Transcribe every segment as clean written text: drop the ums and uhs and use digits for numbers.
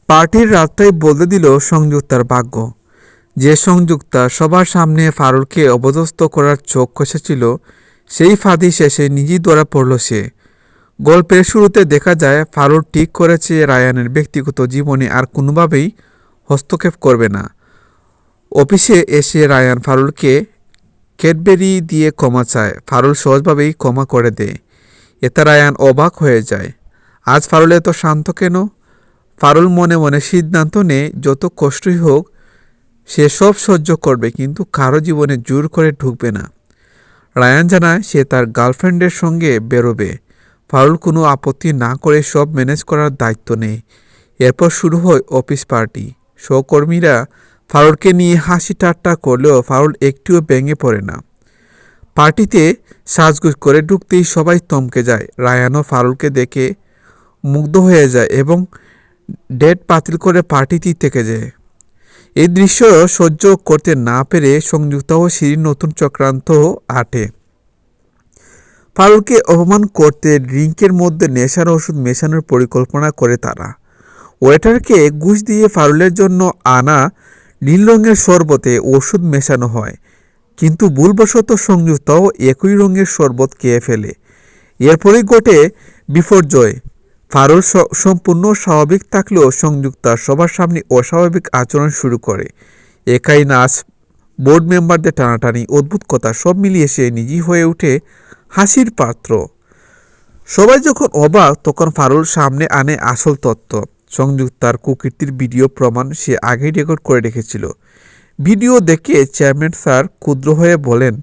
পার্টির রাতটাই বদলে দিল সংযুক্তার ভাগ্য। যে সংযুক্তা সবার সামনে ফারুলকে অপদস্থ করার চোখ কষেছিল, সেই ফাঁদি শেষে নিজেই ধরা পড়ল সে। গল্পের শুরুতে দেখা যায় ফারুল ঠিক করেছে রায়ানের ব্যক্তিগত জীবনে আর কোনোভাবেই হস্তক্ষেপ করবে না। অফিসে এসে রায়ান ফারুলকে ক্যাডবেরি দিয়ে ক্ষমা চায়। ফারুল সহজভাবেই ক্ষমা করে দেয়। এতে রায়ান অবাক হয়ে যায়। আজ ফারুল এত শান্ত কেন? ফারুল মনে মনে সিদ্ধান্ত নেয় যত কষ্টই হোক সে সব সহ্য করবে, কিন্তু কারো জীবনে জোর করে ঢুকবে না। রায়ান জানায় সে তার গার্লফ্রেন্ডের সঙ্গে বেরোবে। ফারুল কোনো আপত্তি না করে সব ম্যানেজ করার দায়িত্ব নেয়। এরপর শুরু হয় অফিস পার্টি। সহকর্মীরা ফারুলকে নিয়ে হাসি ঠাট্টা করলেও ফারুল একটুও ভেঙে পড়ে না। পার্টিতে সাজগোজ করে ঢুকতেই সবাই থমকে যায়। রায়ানও ফারুলকে দেখে মুগ্ধ হয়ে যায় এবং ডেট বাতিল করে পার্টিতেই থেকে যায়। এই দৃশ্য সহ্য করতে না পেরে সংযুক্তা ও শিরিন নতুন চক্রান্ত আঁটে। ফারুলকে অপমান করতে ড্রিঙ্কের মধ্যে নেশার ওষুধ মেশানোর পরিকল্পনা করে তারা। ওয়েটারকে ঘুষ দিয়ে ফারুলের জন্য আনা নীল রঙের শরবতে ওষুধ মেশানো হয়, কিন্তু ভুলবশত সংযুক্তাও একই রঙের শরবত খেয়ে ফেলে। এরপরেই ঘটে বিপর্যয়। ফারুল সম্পূর্ণ স্বাভাবিক থাকলেও সংযুক্তা সবার সামনে অস্বাভাবিক আচরণ শুরু করে। একাই নাচ, বোর্ড মেম্বারদের টানাটানি, অদ্ভুত কথা, সব মিলিয়ে সে নিজেই হয়ে ওঠে হাসির পাত্র। সবাই যখন অবাক তখন ফারুল সামনে আনে আসল তথ্য। সংযুক্তার কুকীর্তির ভিডিও প্রমাণ সে আগেই রেকর্ড করে রেখেছিল। ভিডিও দেখে চেয়ারম্যান স্যার ক্ষুদ্র হয়ে বলেন,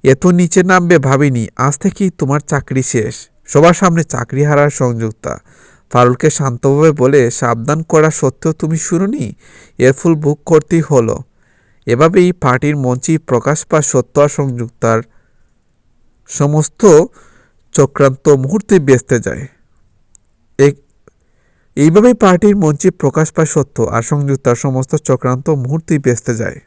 এত নিচে নামবে ভাবিনি, আজ থেকেই তোমার চাকরি শেষ। সবার সামনে চাকরি হারার সংযুক্তা ফারুলকে শান্তভাবে বলে, সাবধান করা সত্ত্বেও তুমি শুনোনি, এর ফুল বুক করতেই হলো। এভাবেই পার্টির মঞ্চেই প্রকাশ পায় সত্য আর সংযুক্তার সমস্ত চক্রান্ত মুহূর্তে বেস্তে যায়। এইভাবেই পার্টির মঞ্চে প্রকাশ পায় সত্য আর সংযুক্তার সমস্ত চক্রান্ত মুহূর্তেই বেস্তে যায়।